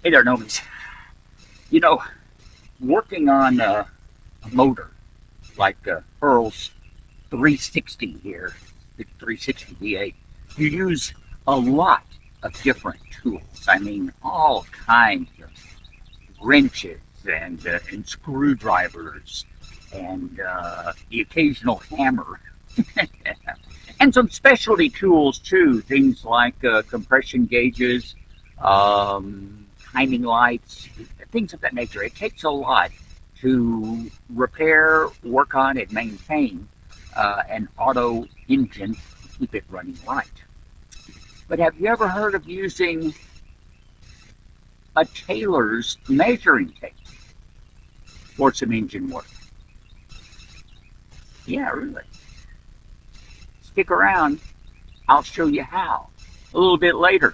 Hey there, Nomies. You know, working on a motor like Pearl's 360 here, the 360 V8, you use a lot of different tools. I mean, all kinds of wrenches and screwdrivers and the occasional hammer. And some specialty tools too, things like compression gauges, timing lights, things of that nature. It takes a lot to repair, work on, and maintain an auto engine, keep it running right. But have you ever heard of using a tailor's measuring tape for some engine work? Yeah, really. Stick around. I'll show you how a little bit later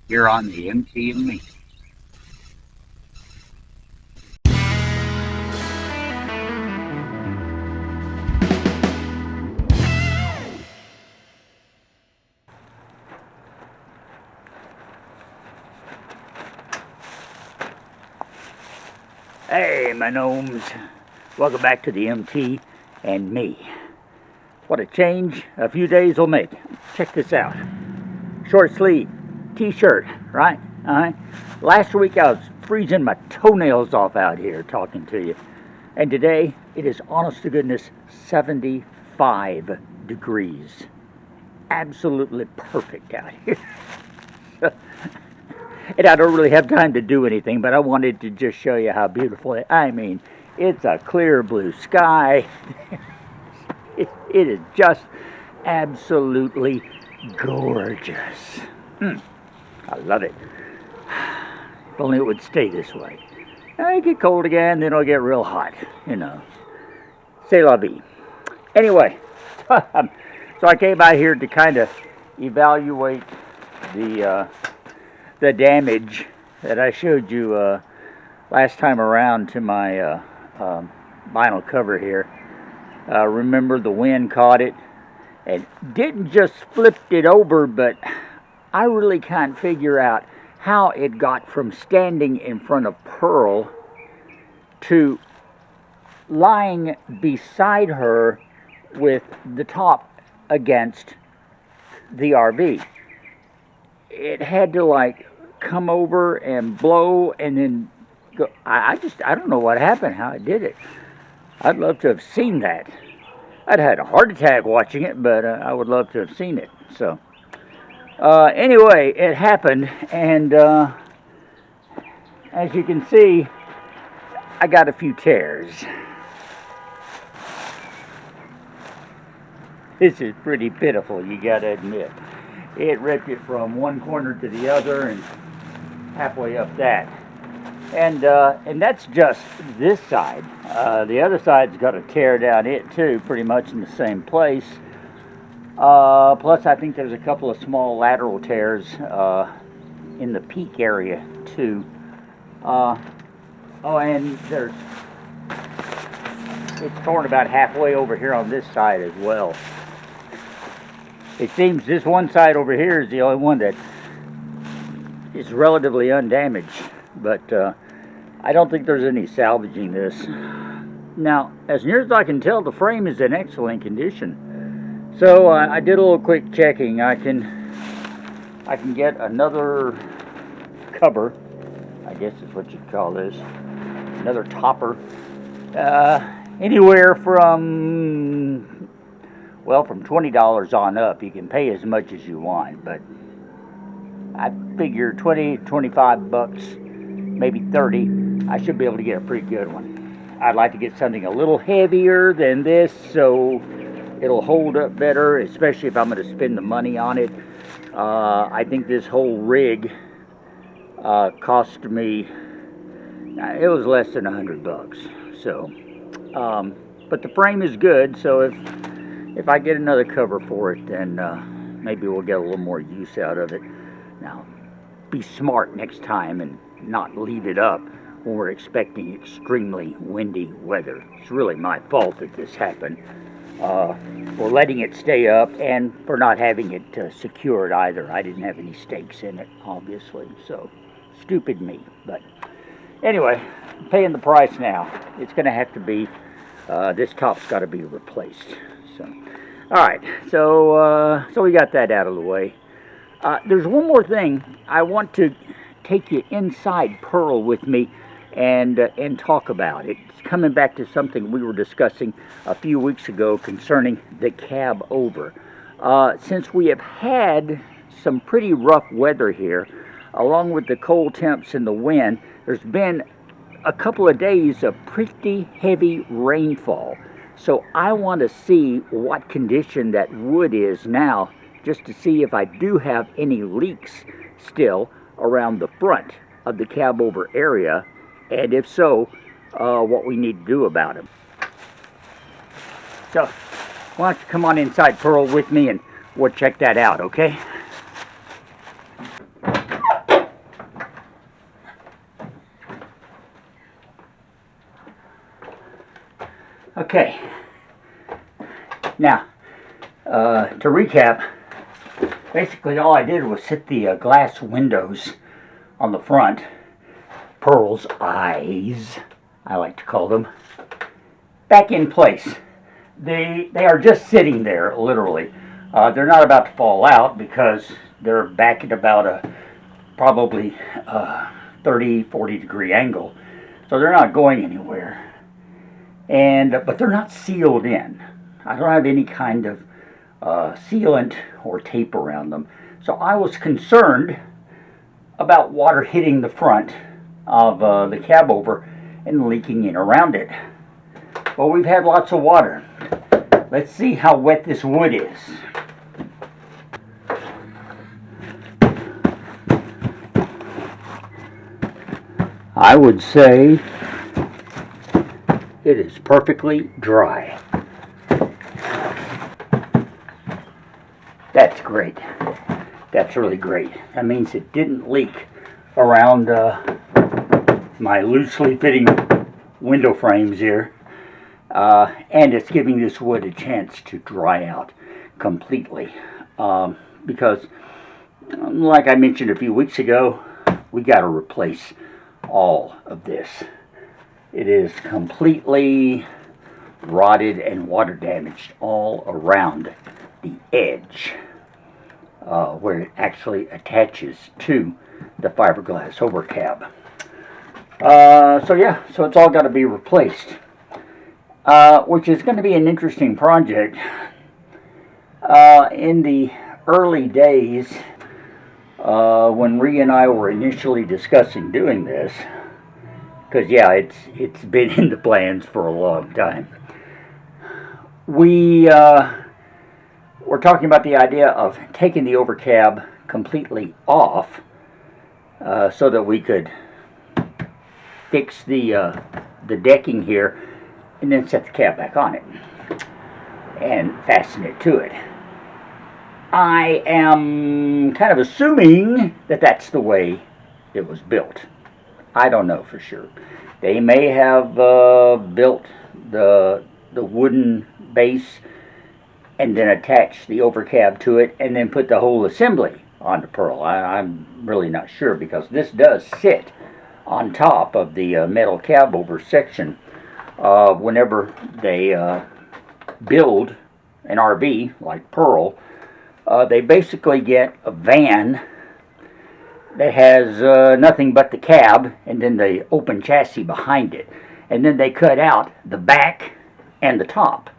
here on the MT and Me. Hey, my gnomes. Welcome back to the MT and Me. What a change a few days will make. Check this out. Short sleeve t-shirt, right? Last week I was freezing my toenails off out here talking to you. And today it is, honest to goodness, 75 degrees. Absolutely perfect out here. And I don't really have time to do anything, but I wanted to just show you how beautiful it is. I mean, it's a clear blue sky. It is just absolutely gorgeous. I love it. If only it would stay this way. It'll get cold again, then it'll get real hot, you know. C'est la vie. Anyway, so I came out here to kind of evaluate the damage that I showed you last time around to my vinyl cover here. Remember, the wind caught it and didn't just flip it over, but I really can't figure out how it got from standing in front of Pearl to lying beside her with the top against the RV. It had to like come over and blow and then go. I don't know what happened, how it did it. I'd love to have seen that. I'd had a heart attack watching it, but I would love to have seen it. So anyway, it happened, and as you can see, I got a few tears. This is pretty pitiful, you gotta admit. It ripped it from one corner to the other and halfway up that. And that's just this side. The other side's got a tear down it too, pretty much in the same place. Plus I think there's a couple of small lateral tears in the peak area too. Oh, and it's torn about halfway over here on this side as well. It seems this one side over here is the only one that is relatively undamaged, but I don't think there's any salvaging this. Now, as near as I can tell, the frame is in excellent condition. So I did a little quick checking. I can get another cover, I guess is what you'd call this, another topper, anywhere from, well, from $20 on up. You can pay as much as you want, but I figure 20, 25 bucks, maybe 30, I should be able to get a pretty good one. I'd like to get something a little heavier than this so it'll hold up better, especially if I'm going to spend the money on it. I think this whole rig cost me, it was less than 100 bucks. So, but the frame is good, so if I get another cover for it, then maybe we'll get a little more use out of it. Now, be smart next time and not leave it up when we're expecting extremely windy weather. It's really my fault that this happened. For letting it stay up and for not having it secured either. I didn't have any stakes in it, obviously. So, Stupid me. But anyway, I'm paying the price now. It's going to have to be, this top's got to be replaced. So, all right, so we got that out of the way. There's one more thing. I want to take you inside Pearl with me and talk about it. It's coming back to something we were discussing a few weeks ago concerning the cab over. Since we have had some pretty rough weather here, along with the cold temps and the wind, there's been a couple of days of pretty heavy rainfall. So I want to see what condition that wood is now, just to see if I do have any leaks still around the front of the cab over area, and if so, what we need to do about it. So why don't you come on inside Pearl with me and we'll check that out, okay? Okay, now to recap, basically all I did was set the glass windows on the front, Pearl's eyes, I like to call them, back in place. They are just sitting there, literally. They're not about to fall out because they're back at about a probably 30-40 degree angle, so they're not going anywhere. But they're not sealed in. I don't have any kind of sealant or tape around them. So I was concerned about water hitting the front of the cab over and leaking in around it. Well, we've had lots of water. Let's see how wet this wood is. I would say it is perfectly dry. That's great. That's really great. That means it didn't leak around my loosely fitting window frames here. And it's giving this wood a chance to dry out completely. Because, like I mentioned a few weeks ago, we got to replace all of this. It is completely rotted and water damaged all around the edge where it actually attaches to the fiberglass overcab. So it's all got to be replaced, which is going to be an interesting project. In the early days, when Ree and I were initially discussing doing this, because yeah, it's been in the plans for a long time. We were talking about the idea of taking the overcab completely off, so that we could fix the decking here, and then set the cab back on it and fasten it to it. I am kind of assuming that that's the way it was built. I don't know for sure. They may have built the wooden base and then attached the overcab to it and then put the whole assembly onto Pearl. I'm really not sure, because this does sit on top of the metal cab over section. Whenever they build an RV like Pearl, they basically get a van that has nothing but the cab and then the open chassis behind it. And then they cut out the back and the top.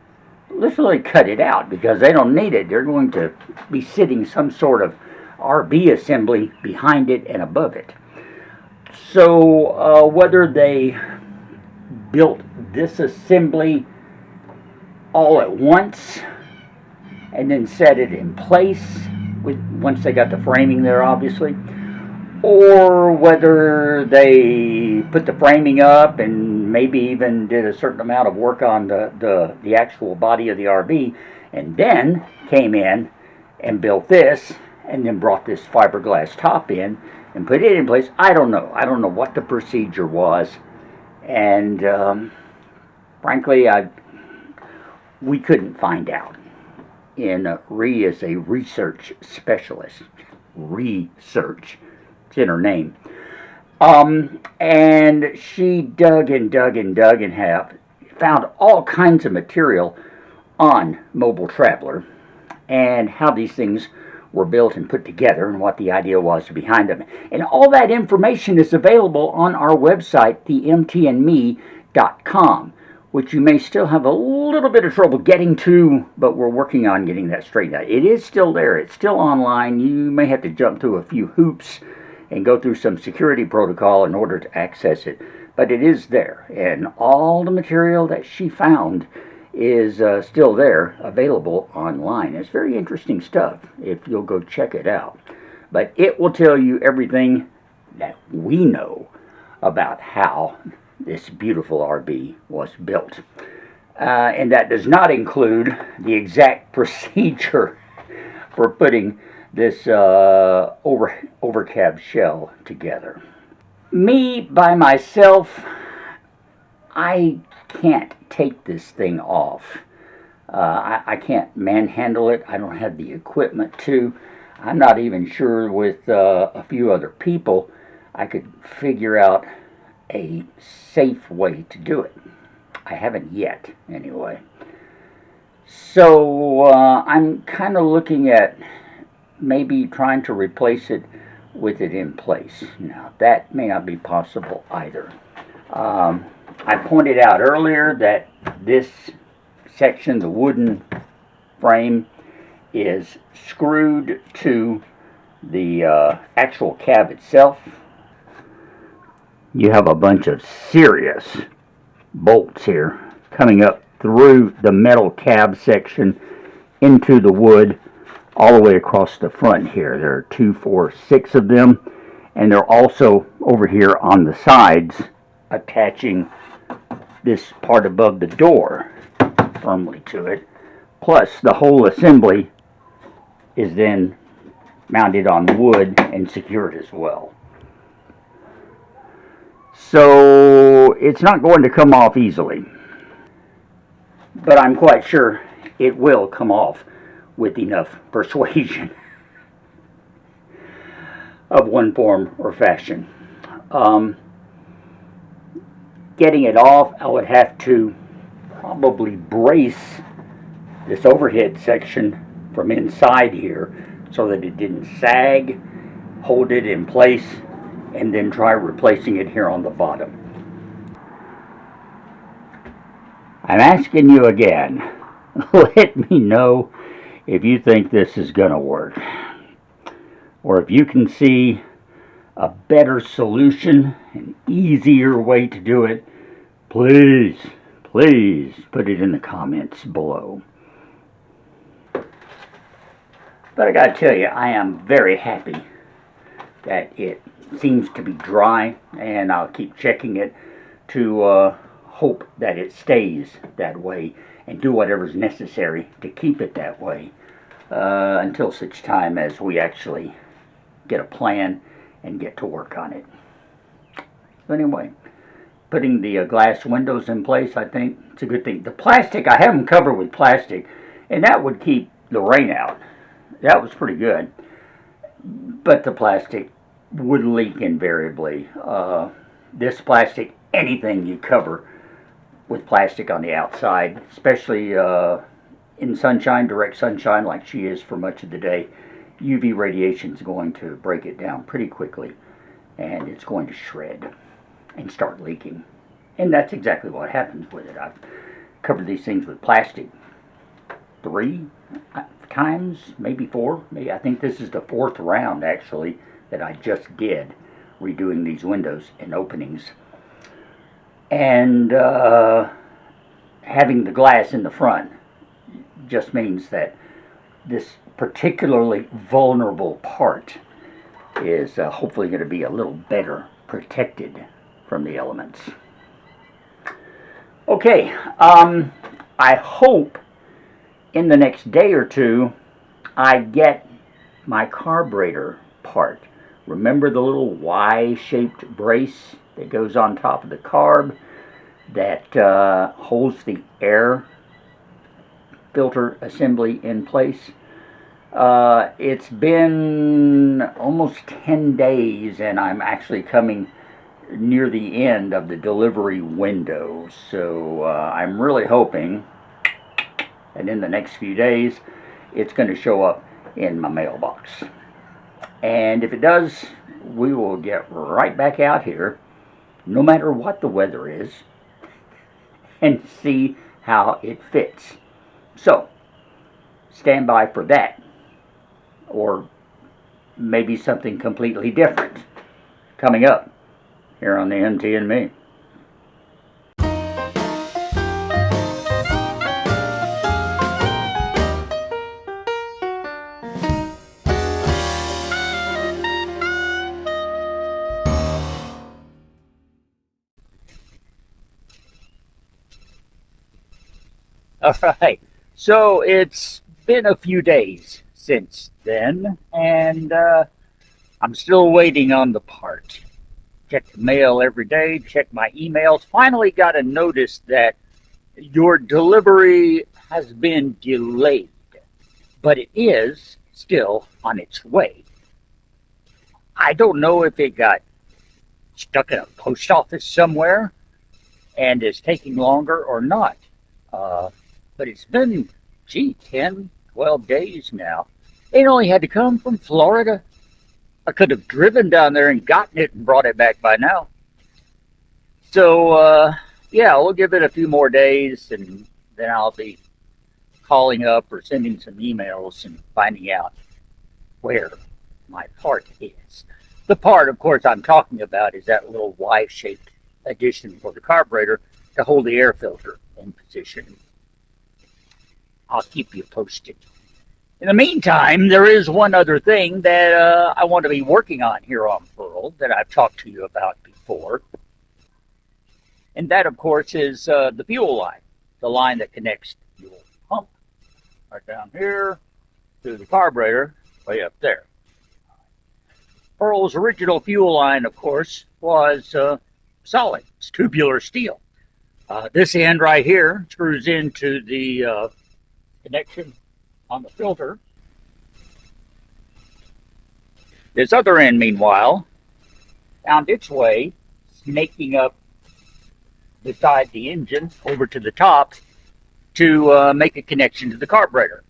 Literally cut it out because they don't need it. They're going to be sitting some sort of RV assembly behind it and above it. So whether they built this assembly all at once and then set it in place once they got the framing there, obviously, or whether they put the framing up and maybe even did a certain amount of work on the actual body of the RV, and then came in and built this, and then brought this fiberglass top in and put it in place. I don't know. I don't know what the procedure was, and frankly, we couldn't find out. And Ree is a research specialist. Research. It's in her name. And she dug and dug and dug and found all kinds of material on Mobile Traveler and how these things were built and put together and what the idea was behind them. And all that information is available on our website, themtandme.com, which you may still have a little bit of trouble getting to, but we're working on getting that straightened out. It is still there. It's still online. You may have to jump through a few hoops and go through some security protocol in order to access it. But it is there. And all the material that she found is still there, available online. It's very interesting stuff if you'll go check it out. But it will tell you everything that we know about how this beautiful RV was built. And that does not include the exact procedure for putting this overcab shell together. Me, by myself, I can't take this thing off. I can't manhandle it. I don't have the equipment to. I'm not even sure with a few other people I could figure out a safe way to do it. I haven't yet, anyway. So I'm kind of looking at maybe trying to replace it with it in place. Now, that may not be possible either. I pointed out earlier that this section, the wooden frame, is screwed to the actual cab itself. You have a bunch of serious bolts here coming up through the metal cab section into the wood all the way across the front here. There are 2, 4, 6 of them, and they're also over here on the sides attaching this part above the door firmly to it. Plus the whole assembly is then mounted on wood and secured as well. So it's not going to come off easily, but I'm quite sure it will come off with enough persuasion of one form or fashion. Getting it off, I would have to probably brace this overhead section from inside here so that it didn't sag, hold it in place, and then try replacing it here on the bottom. I'm asking you again, let me know if you think this is going to work, or if you can see a better solution, an easier way to do it. Please put it in the comments below. But I gotta tell you, I am very happy that it seems to be dry, and I'll keep checking it to hope that it stays that way and do whatever's necessary to keep it that way until such time as we actually get a plan and get to work on it. So anyway, putting the glass windows in place, I think it's a good thing. The plastic, I have them covered with plastic, and that would keep the rain out. That was pretty good. But the plastic would leak invariably. This plastic, anything you cover with plastic on the outside, especially in sunshine, direct sunshine like she is for much of the day, UV radiation is going to break it down pretty quickly, and it's going to shred and start leaking. And that's exactly what happens with it. I've covered these things with plastic 3 times, maybe 4. Maybe I think this is the 4th round actually that I just did redoing these windows and openings. And having the glass in the front just means that this particularly vulnerable part is hopefully going to be a little better protected from the elements. Okay, I hope in the next day or two I get my carburetor part. Remember the little Y-shaped brace that goes on top of the carb that holds the air filter assembly in place? It's been almost 10 days, and I'm actually coming near the end of the delivery window. So I'm really hoping that in the next few days it's going to show up in my mailbox. And if it does, we will get right back out here, no matter what the weather is, and see how it fits. So, stand by for that, or maybe something completely different coming up here on the MT and Me. All right, so it's been a few days since then, and I'm still waiting on the part. Check the mail every day, check my emails. Finally got a notice that your delivery has been delayed, but it is still on its way. I don't know if it got stuck in a post office somewhere and is taking longer or not. But it's been, 10, 12 days now. It only had to come from Florida. I could have driven down there and gotten it and brought it back by now. So, yeah, we'll give it a few more days, and then I'll be calling up or sending some emails and finding out where my part is. The part, of course, I'm talking about is that little Y-shaped addition for the carburetor to hold the air filter in position. I'll keep you posted. In the meantime, there is one other thing that I want to be working on here on Pearl that I've talked to you about before. And that, of course, is the fuel line. The line that connects the fuel pump right down here to the carburetor way up there. Pearl's original fuel line, of course, was solid. It's tubular steel. This end right here screws into the connection on the filter. This other end, meanwhile, found its way snaking up beside the engine over to the top to make a connection to the carburetor.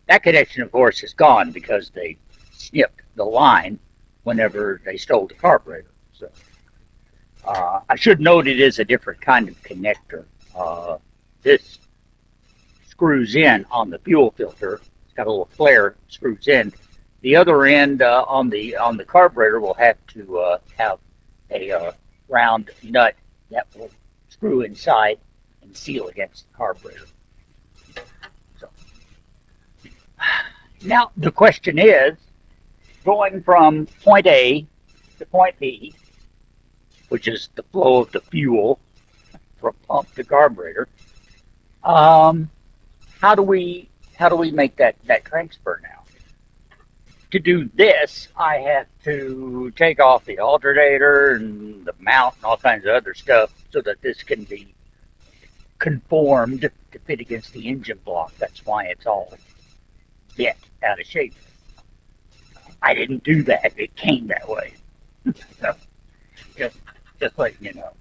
That connection, of course, is gone because they snipped the line whenever they stole the carburetor. So I should note it is a different kind of connector. This screws in on the fuel filter. It's got a little flare, screws in. The other end on the carburetor will have to have a round nut that will screw inside and seal against the carburetor. So now the question is, going from point A to point B, which is the flow of the fuel from pump to carburetor, how do we make that transfer now? To do this, I have to take off the alternator and the mount and all kinds of other stuff so that this can be conformed to fit against the engine block. That's why it's all bent out of shape. I didn't do that. It came that way. So, just letting you know.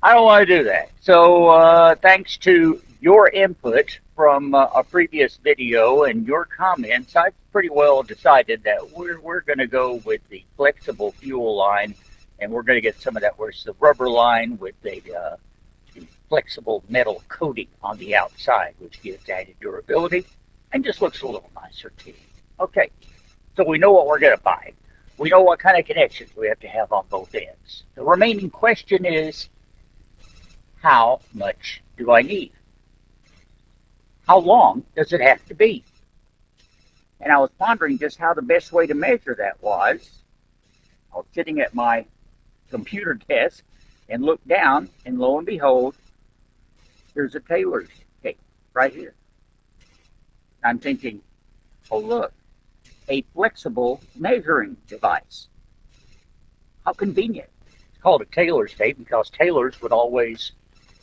I don't want to do that. So thanks to your input from a previous video and your comments, I've pretty well decided that we're going to go with the flexible fuel line, and we're going to get some of that where's the rubber line with the flexible metal coating on the outside, which gives added durability and just looks a little nicer too. Okay, so we know what we're going to buy. We know what kind of connections we have to have on both ends. The remaining question is, how much do I need? How long does it have to be? And I was pondering just how the best way to measure that was. I was sitting at my computer desk and looked down, and lo and behold, there's a tailor's tape right here. I'm thinking, oh look, a flexible measuring device. How convenient. It's called a tailor's tape because tailors would always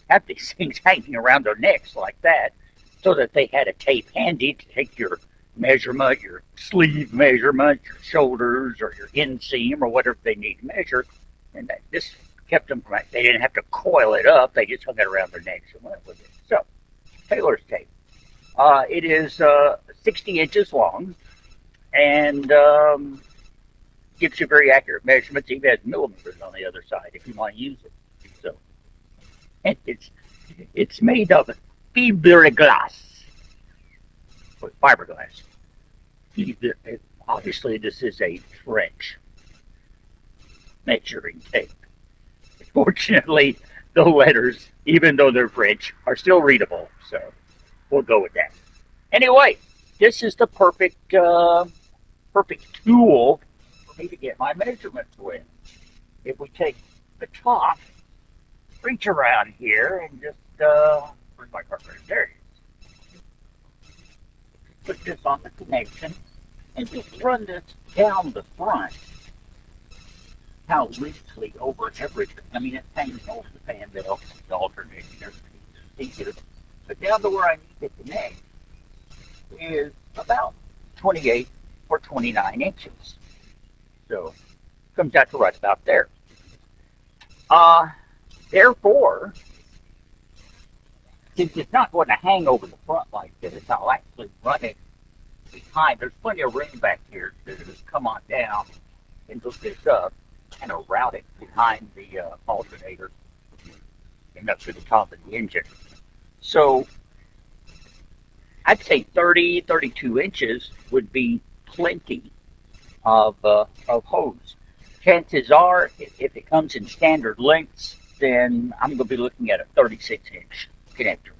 have these things hanging around their necks like that, so that they had a tape handy to take your measurement, your sleeve measurement, your shoulders, or your inseam, or whatever they need to measure. And this kept them from, they didn't have to coil it up, they just hung it around their necks and went with it. So, tailor's tape. It is 60 inches long, and gives you very accurate measurements. Even has millimeters on the other side if you want to use it. So, and it's made of fiberglass. Fiberglass. Obviously, this is a French measuring tape. Fortunately, the letters, even though they're French, are still readable. So we'll go with that. Anyway, this is the perfect perfect tool for me to get my measurements with. If we take the top, reach around here, and just where's my carburetor? There it is. Put this on the connection and just run this down the front. How loosely over everything. I mean, it hangs over the fan belt, the alternator, everything. But down to where I need to connect is about 28 or 29 inches. So, comes out to right about there. Therefore, since it's not going to hang over the front like this, I'll actually run it behind. There's plenty of room back here to just come on down and hook this up and route it behind the alternator and up to the top of the engine. So I'd say 30, 32 inches would be plenty of hose. Chances are, if it comes in standard lengths, then I'm going to be looking at a 36-inch connector.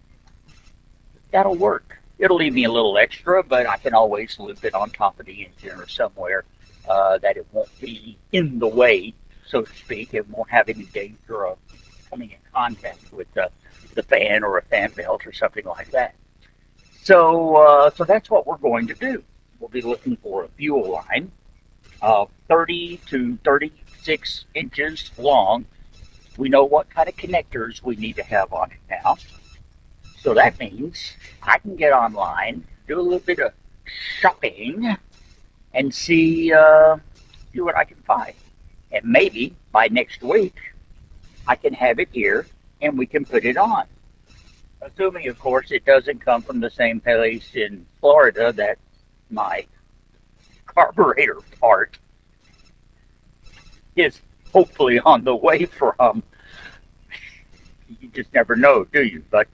That'll work. It'll leave me a little extra, but I can always loop it on top of the engine or somewhere that it won't be in the way, so to speak. It won't have any danger of coming in contact with the fan or a fan belt or something like that. So that's what we're going to do. We'll be looking for a fuel line of 30 to 36 inches long. We know what kind of connectors we need to have on it now. So that means I can get online, do a little bit of shopping, and see what I can find. And maybe by next week, I can have it here and we can put it on. Assuming, of course, it doesn't come from the same place in Florida that my carburetor part is hopefully on the way from. You just never know, do you? But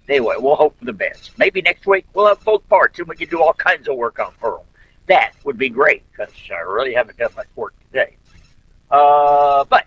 anyway, we'll hope for the best. Maybe next week we'll have both parts and we can do all kinds of work on Pearl. That would be great because I really haven't done much work today. But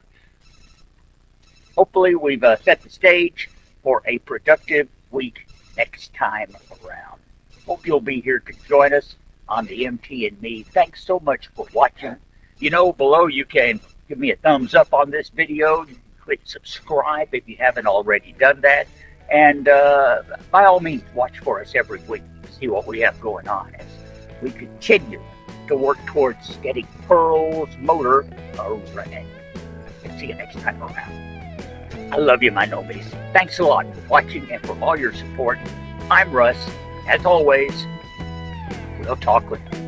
hopefully we've set the stage for a productive week next time around. Hope you'll be here to join us on the MT and Me. Thanks so much for watching. You know, below you can give me a thumbs up on this video. You can click subscribe if you haven't already done that. And by all means, watch for us every week to see what we have going on as we continue to work towards getting Pearl's motor running. And see you next time around. I love you, my nomies. Thanks a lot for watching and for all your support. I'm Russ. As always, we'll talk with you.